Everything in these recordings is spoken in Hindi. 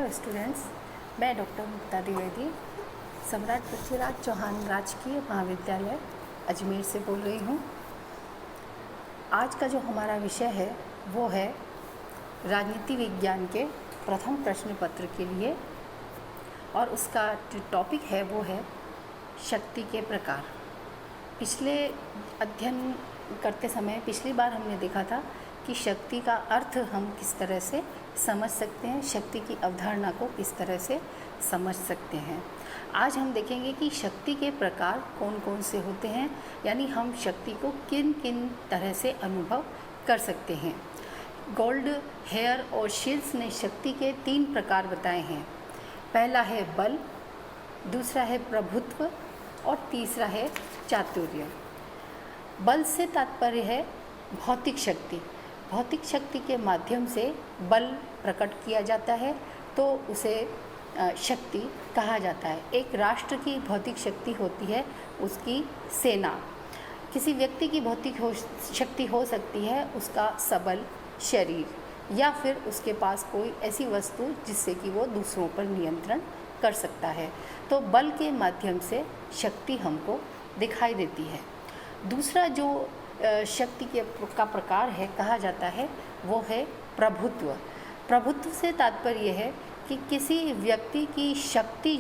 हेलो स्टूडेंट्स, मैं डॉक्टर मुक्ता द्विवेदी सम्राट पृथ्वीराज चौहान राजकीय महाविद्यालय अजमेर से बोल रही हूँ। आज का जो हमारा विषय है वो है राजनीति विज्ञान के प्रथम प्रश्न पत्र के लिए, और उसका जो टॉपिक है वो है शक्ति के प्रकार। पिछले अध्ययन करते समय पिछली बार हमने देखा था कि शक्ति का अर्थ हम किस तरह से समझ सकते हैं, शक्ति की अवधारणा को किस तरह से समझ सकते हैं। आज हम देखेंगे कि शक्ति के प्रकार कौन कौन से होते हैं, यानी हम शक्ति को किन किन तरह से अनुभव कर सकते हैं। गोल्ड, हेयर और शील्स ने शक्ति के 3 प्रकार बताए हैं। पहला है बल, दूसरा है प्रभुत्व और तीसरा है चातुर्य। बल से तात्पर्य है भौतिक शक्ति। भौतिक शक्ति के माध्यम से बल प्रकट किया जाता है तो उसे शक्ति कहा जाता है। एक राष्ट्र की भौतिक शक्ति होती है उसकी सेना। किसी व्यक्ति की भौतिक शक्ति हो सकती है उसका सबल शरीर, या फिर उसके पास कोई ऐसी वस्तु जिससे कि वो दूसरों पर नियंत्रण कर सकता है। तो बल के माध्यम से शक्ति हमको दिखाई देती है। दूसरा जो शक्ति का प्रकार है कहा जाता है वो है प्रभुत्व। प्रभुत्व से तात्पर्य है कि किसी व्यक्ति की शक्ति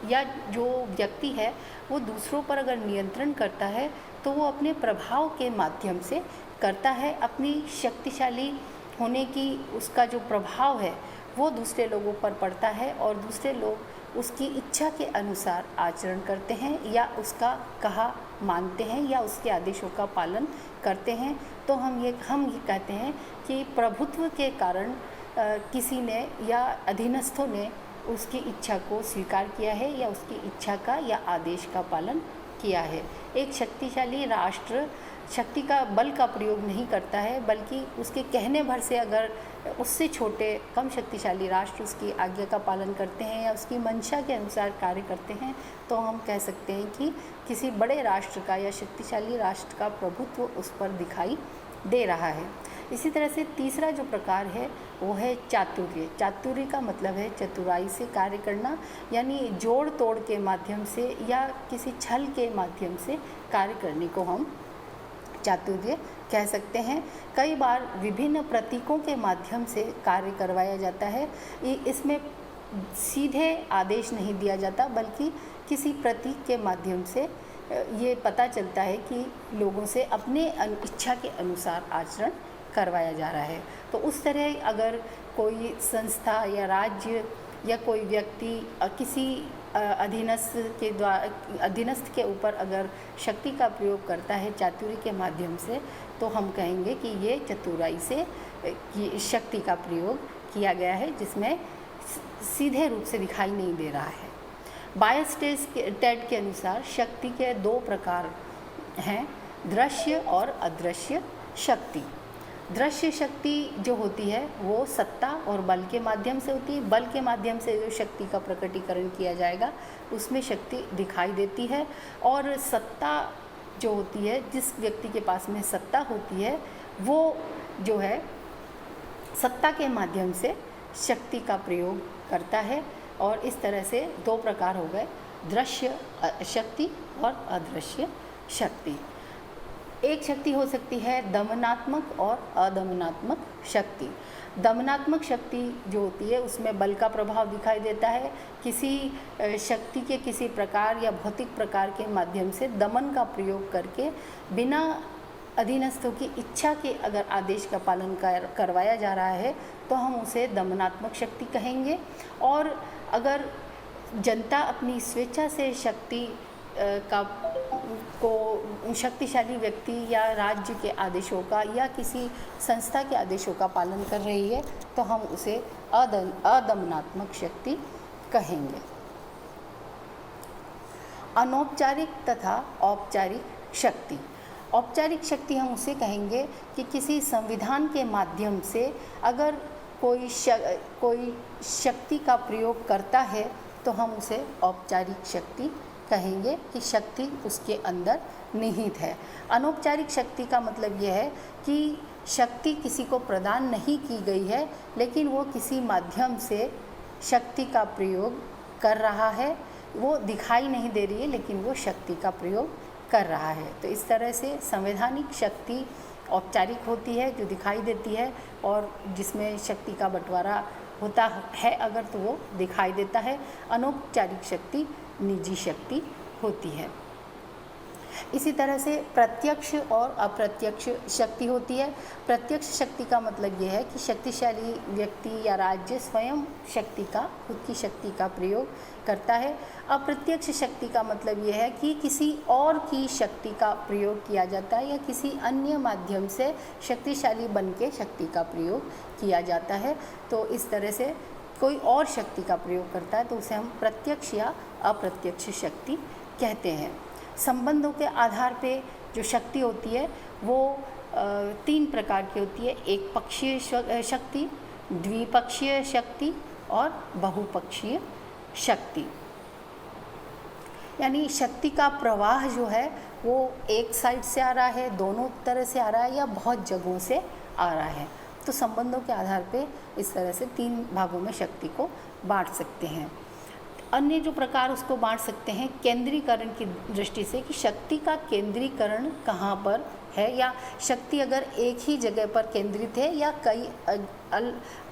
या जो व्यक्ति है वो दूसरों पर अगर नियंत्रण करता है तो वो अपने प्रभाव के माध्यम से करता है। अपनी शक्तिशाली होने की उसका जो प्रभाव है वो दूसरे लोगों पर पड़ता है और दूसरे लोग उसकी इच्छा के अनुसार आचरण करते हैं या उसका कहा मानते हैं या उसके आदेशों का पालन करते हैं। तो हम ये कहते हैं कि प्रभुत्व के कारण किसी ने या अधीनस्थों ने उसकी इच्छा को स्वीकार किया है या उसकी इच्छा का या आदेश का पालन किया है। एक शक्तिशाली राष्ट्र शक्ति का बल का प्रयोग नहीं करता है, बल्कि उसके कहने भर से अगर उससे छोटे कम शक्तिशाली राष्ट्र उसकी आज्ञा का पालन करते हैं या उसकी मंशा के अनुसार कार्य करते हैं तो हम कह सकते हैं कि किसी बड़े राष्ट्र का या शक्तिशाली राष्ट्र का प्रभुत्व उस पर दिखाई दे रहा है। इसी तरह से तीसरा जो प्रकार है वो है चातुर्य। चातुर्य का मतलब है चतुराई से कार्य करना, यानी जोड़ तोड़ के माध्यम से या किसी छल के माध्यम से कार्य करने को हम चातुर्य कह सकते हैं। कई बार विभिन्न प्रतीकों के माध्यम से कार्य करवाया जाता है। इसमें सीधे आदेश नहीं दिया जाता, बल्कि किसी प्रतीक के माध्यम से ये पता चलता है कि लोगों से अपने इच्छा के अनुसार आचरण करवाया जा रहा है। तो उस तरह अगर कोई संस्था या राज्य या कोई व्यक्ति किसी अधीनस्थ के ऊपर अगर शक्ति का प्रयोग करता है चातुर्य के माध्यम से, तो हम कहेंगे कि ये चतुराई से शक्ति का प्रयोग किया गया है, जिसमें सीधे रूप से दिखाई नहीं दे रहा है। बायस्टेड के अनुसार शक्ति के 2 प्रकार हैं, दृश्य और अदृश्य शक्ति। दृश्य शक्ति जो होती है वो सत्ता और बल के माध्यम से होती है। बल के माध्यम से जो शक्ति का प्रकटीकरण किया जाएगा उसमें शक्ति दिखाई देती है। और सत्ता जो होती है, जिस व्यक्ति के पास में सत्ता होती है वो जो है सत्ता के माध्यम से शक्ति का प्रयोग करता है। और इस तरह से 2 प्रकार हो गए, दृश्य शक्ति और अदृश्य शक्ति। एक शक्ति हो सकती है दमनात्मक और अदमनात्मक शक्ति। दमनात्मक शक्ति जो होती है उसमें बल का प्रभाव दिखाई देता है। किसी शक्ति के किसी प्रकार या भौतिक प्रकार के माध्यम से दमन का प्रयोग करके बिना अधीनस्थों की इच्छा के अगर आदेश का पालन करवाया जा रहा है तो हम उसे दमनात्मक शक्ति कहेंगे। और अगर जनता अपनी स्वेच्छा से शक्ति को शक्तिशाली व्यक्ति या राज्य के आदेशों का या किसी संस्था के आदेशों का पालन कर रही है तो हम उसे अदमनात्मक शक्ति कहेंगे। अनौपचारिक तथा औपचारिक शक्ति। औपचारिक शक्ति हम उसे कहेंगे कि किसी संविधान के माध्यम से अगर कोई शक्ति का प्रयोग करता है तो हम उसे औपचारिक शक्ति कहेंगे कि शक्ति उसके अंदर निहित है। अनौपचारिक शक्ति का मतलब यह है कि शक्ति किसी को प्रदान नहीं की गई है, लेकिन वो किसी माध्यम से शक्ति का प्रयोग कर रहा है, वो दिखाई नहीं दे रही है लेकिन वो शक्ति का प्रयोग कर रहा है। तो इस तरह से संवैधानिक शक्ति औपचारिक होती है जो दिखाई देती है, और जिसमें शक्ति का बंटवारा होता है अगर तो वो दिखाई देता है। अनौपचारिक शक्ति निजी शक्ति होती है। इसी तरह से प्रत्यक्ष और अप्रत्यक्ष शक्ति होती है। प्रत्यक्ष शक्ति का मतलब ये है कि शक्तिशाली व्यक्ति या राज्य स्वयं शक्ति का, खुद की शक्ति का प्रयोग करता है। अप्रत्यक्ष शक्ति का मतलब ये है कि किसी और की शक्ति का प्रयोग किया जाता है या किसी अन्य माध्यम से शक्तिशाली बन के शक्ति का प्रयोग किया जाता है। तो इस तरह से कोई और शक्ति का प्रयोग करता है तो उसे हम प्रत्यक्ष या अप्रत्यक्ष शक्ति कहते हैं। संबंधों के आधार पे जो शक्ति होती है वो 3 प्रकार की होती है। एक पक्षीय शक्ति, द्विपक्षीय शक्ति और बहुपक्षीय शक्ति। यानी शक्ति का प्रवाह जो है वो एक साइड से आ रहा है, दोनों तरह से आ रहा है या बहुत जगहों से आ रहा है। तो संबंधों के आधार पे इस तरह से 3 भागों में शक्ति को बांट सकते हैं। अन्य जो प्रकार उसको बांट सकते हैं केंद्रीकरण की दृष्टि से कि शक्ति का केंद्रीकरण कहाँ पर है, या शक्ति अगर एक ही जगह पर केंद्रित है या कई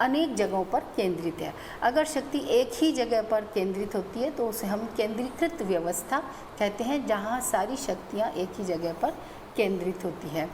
अनेक जगहों पर केंद्रित है। अगर शक्ति एक ही जगह पर केंद्रित होती है तो उसे हम केंद्रीकृत व्यवस्था कहते हैं, जहाँ सारी शक्तियाँ एक ही जगह पर केंद्रित होती है।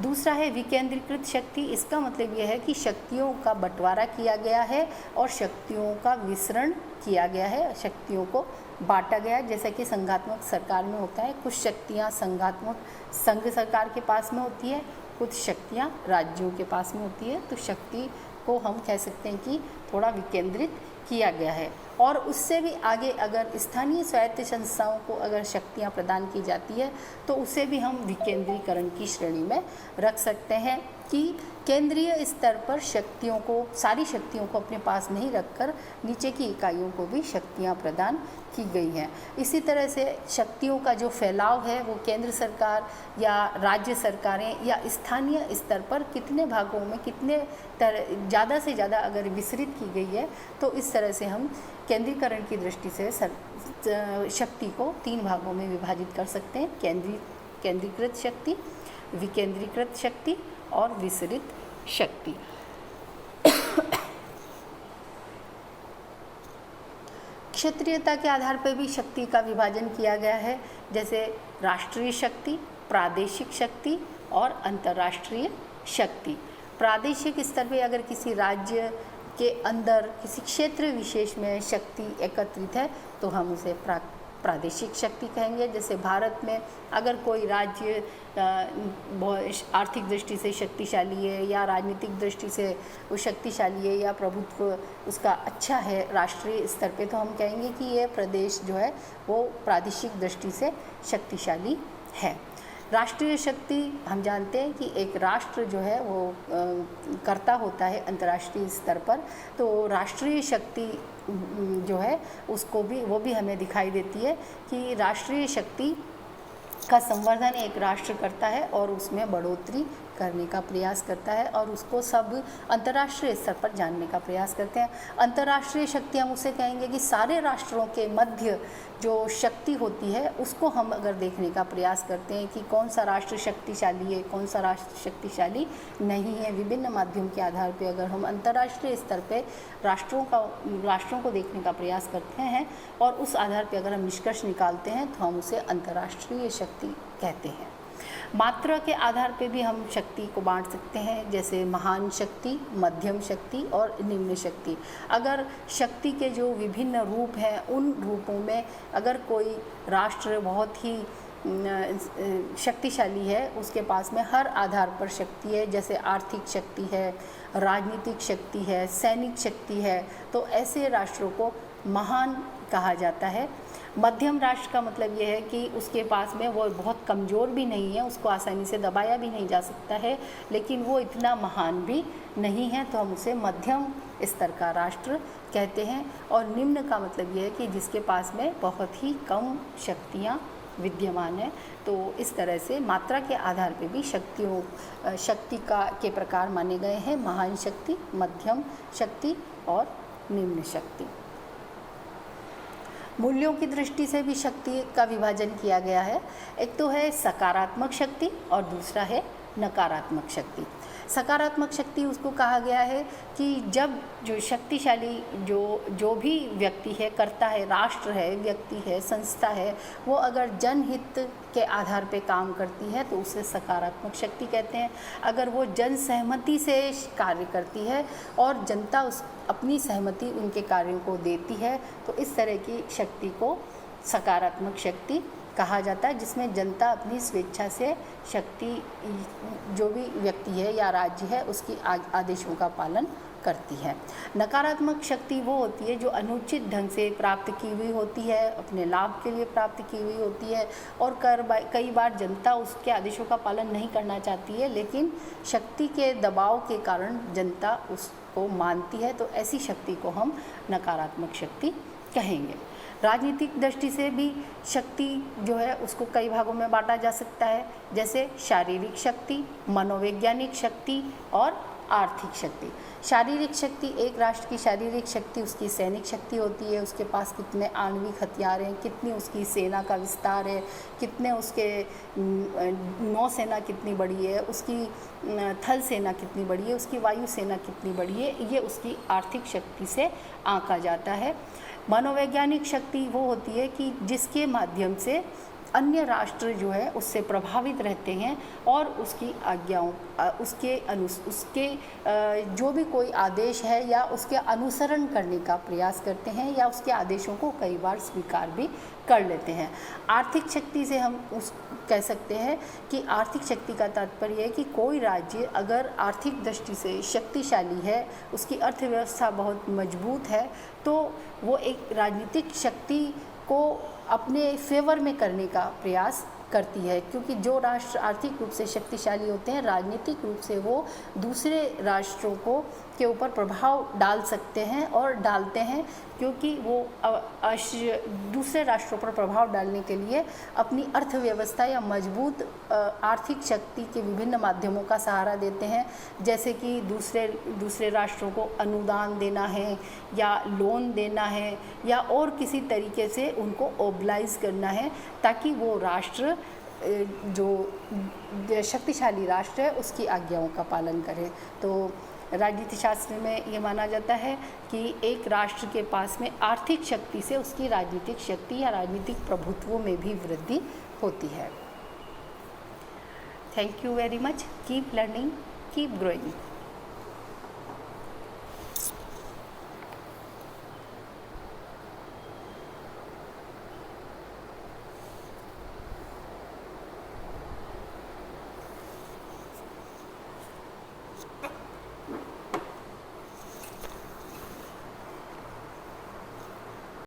दूसरा है विकेंद्रीकृत शक्ति। इसका मतलब यह है कि शक्तियों का बंटवारा किया गया है और शक्तियों का विसरण किया गया है, शक्तियों को बांटा गया है। जैसा कि संघात्मक सरकार में होता है, कुछ शक्तियाँ संघात्मक संघ सरकार के पास में होती है, कुछ शक्तियाँ राज्यों के पास में होती है। तो शक्ति को हम कह सकते हैं कि थोड़ा विकेंद्रित किया गया है। और उससे भी आगे अगर स्थानीय स्वायत्त संस्थाओं को अगर शक्तियां प्रदान की जाती है तो उसे भी हम विकेंद्रीकरण की श्रेणी में रख सकते हैं कि केंद्रीय स्तर पर शक्तियों को, सारी शक्तियों को अपने पास नहीं रखकर नीचे की इकाइयों को भी शक्तियां प्रदान की गई हैं। इसी तरह से शक्तियों का जो फैलाव है वो केंद्र सरकार या राज्य सरकारें या स्थानीय स्तर पर कितने भागों में कितने ज़्यादा से ज़्यादा अगर विस्तृत की गई है तो इस तरह से हम केंद्रीकरण की दृष्टि से शक्ति को 3 भागों में विभाजित कर सकते हैं। केंद्रीकृत शक्ति, विकेंद्रीकृत शक्ति और विसरित शक्ति। क्षेत्रीयता के आधार पर भी शक्ति का विभाजन किया गया है, जैसे राष्ट्रीय शक्ति, प्रादेशिक शक्ति और अंतर्राष्ट्रीय शक्ति। प्रादेशिक स्तर पे अगर किसी राज्य के अंदर किसी क्षेत्र विशेष में शक्ति एकत्रित है तो हम उसे प्रादेशिक शक्ति कहेंगे। जैसे भारत में अगर कोई राज्य आर्थिक दृष्टि से शक्तिशाली है या राजनीतिक दृष्टि से वो शक्तिशाली है या प्रभुत्व उसका अच्छा है राष्ट्रीय स्तर पे, तो हम कहेंगे कि ये प्रदेश जो है वो प्रादेशिक दृष्टि से शक्तिशाली है। राष्ट्रीय शक्ति हम जानते हैं कि एक राष्ट्र जो है वो कर्ता होता है अंतर्राष्ट्रीय स्तर पर, तो राष्ट्रीय शक्ति जो है उसको भी वो भी हमें दिखाई देती है कि राष्ट्रीय शक्ति का संवर्धन एक राष्ट्र करता है और उसमें बढ़ोतरी करने का प्रयास करता है और उसको सब अंतर्राष्ट्रीय स्तर पर जानने का प्रयास करते हैं। अंतर्राष्ट्रीय शक्ति हम उसे कहेंगे कि सारे राष्ट्रों के मध्य जो शक्ति होती है उसको हम अगर देखने का प्रयास करते हैं कि कौन सा राष्ट्र शक्तिशाली है, कौन सा राष्ट्र शक्तिशाली नहीं है। विभिन्न माध्यम के आधार पर अगर हम अंतर्राष्ट्रीय स्तर पर राष्ट्रों को देखने का प्रयास करते हैं और उस आधार पर अगर हम निष्कर्ष निकालते हैं तो हम उसे अंतर्राष्ट्रीय शक्ति कहते हैं। मात्रा के आधार पे भी हम शक्ति को बांट सकते हैं, जैसे महान शक्ति, मध्यम शक्ति और निम्न शक्ति। अगर शक्ति के जो विभिन्न रूप हैं उन रूपों में अगर कोई राष्ट्र बहुत ही शक्तिशाली है, उसके पास में हर आधार पर शक्ति है, जैसे आर्थिक शक्ति है, राजनीतिक शक्ति है, सैनिक शक्ति है, तो ऐसे राष्ट्रों को महान कहा जाता है। मध्यम राष्ट्र का मतलब ये है कि उसके पास में वो बहुत कमज़ोर भी नहीं है, उसको आसानी से दबाया भी नहीं जा सकता है, लेकिन वो इतना महान भी नहीं है, तो हम उसे मध्यम स्तर का राष्ट्र कहते हैं। और निम्न का मतलब ये है कि जिसके पास में बहुत ही कम शक्तियाँ विद्यमान है। तो इस तरह से मात्रा के आधार पे भी शक्ति के प्रकार माने गए हैं, महान शक्ति, मध्यम शक्ति और निम्न शक्ति। मूल्यों की दृष्टि से भी शक्ति का विभाजन किया गया है। एक तो है सकारात्मक शक्ति और दूसरा है नकारात्मक शक्ति। सकारात्मक शक्ति उसको कहा गया है कि जब जो शक्तिशाली जो भी व्यक्ति है, करता है, राष्ट्र है, व्यक्ति है, संस्था है, वो अगर जनहित के आधार पे काम करती है तो उसे सकारात्मक शक्ति कहते हैं। अगर वो जन सहमति से कार्य करती है और जनता उस अपनी सहमति उनके कार्यों को देती है तो इस तरह की शक्ति को सकारात्मक शक्ति कहा जाता है, जिसमें जनता अपनी स्वेच्छा से शक्ति जो भी व्यक्ति है या राज्य है उसकी आदेशों का पालन करती है। नकारात्मक शक्ति वो होती है जो अनुचित ढंग से प्राप्त की हुई होती है, अपने लाभ के लिए प्राप्त की हुई होती है और कई बार जनता उसके आदेशों का पालन नहीं करना चाहती है, लेकिन शक्ति के दबाव के कारण जनता उसको मानती है, तो ऐसी शक्ति को हम नकारात्मक शक्ति कहेंगे। राजनीतिक दृष्टि से भी शक्ति जो है उसको कई भागों में बांटा जा सकता है, जैसे शारीरिक शक्ति, मनोवैज्ञानिक शक्ति और आर्थिक शक्ति। शारीरिक शक्ति, एक राष्ट्र की शारीरिक शक्ति उसकी सैनिक शक्ति होती है, उसके पास कितने आणविक हथियार हैं, कितनी उसकी सेना का विस्तार है, कितने उसके नौसेना कितनी बड़ी है, उसकी थल सेना कितनी बड़ी है, उसकी वायु सेना कितनी बड़ी है, ये उसकी आर्थिक शक्ति से आंका जाता है। मनोवैज्ञानिक शक्ति वो होती है कि जिसके माध्यम से अन्य राष्ट्र जो है उससे प्रभावित रहते हैं और उसकी आज्ञाओं उसके जो भी कोई आदेश है या उसके अनुसरण करने का प्रयास करते हैं या उसके आदेशों को कई बार स्वीकार भी कर लेते हैं। आर्थिक शक्ति से हम कह सकते हैं कि आर्थिक शक्ति का तात्पर्य है कि कोई राज्य अगर आर्थिक दृष्टि से शक्तिशाली है, उसकी अर्थव्यवस्था बहुत मजबूत है, तो वो एक राजनीतिक शक्ति को अपने फेवर में करने का प्रयास करती है, क्योंकि जो राष्ट्र आर्थिक रूप से शक्तिशाली होते हैं राजनीतिक रूप से वो दूसरे राष्ट्रों के ऊपर प्रभाव डाल सकते हैं और डालते हैं, क्योंकि वो दूसरे राष्ट्रों पर प्रभाव डालने के लिए अपनी अर्थव्यवस्था या मजबूत आर्थिक शक्ति के विभिन्न माध्यमों का सहारा देते हैं, जैसे कि दूसरे राष्ट्रों को अनुदान देना है या लोन देना है या और किसी तरीके से उनको ओबलाइज करना है, ताकि वो राष्ट्र जो शक्तिशाली राष्ट्र है उसकी आज्ञाओं का पालन करे। तो राजनीति शास्त्र में ये माना जाता है कि एक राष्ट्र के पास में आर्थिक शक्ति से उसकी राजनीतिक शक्ति या राजनीतिक प्रभुत्व में भी वृद्धि होती है। Thank you very much. Keep learning, keep growing.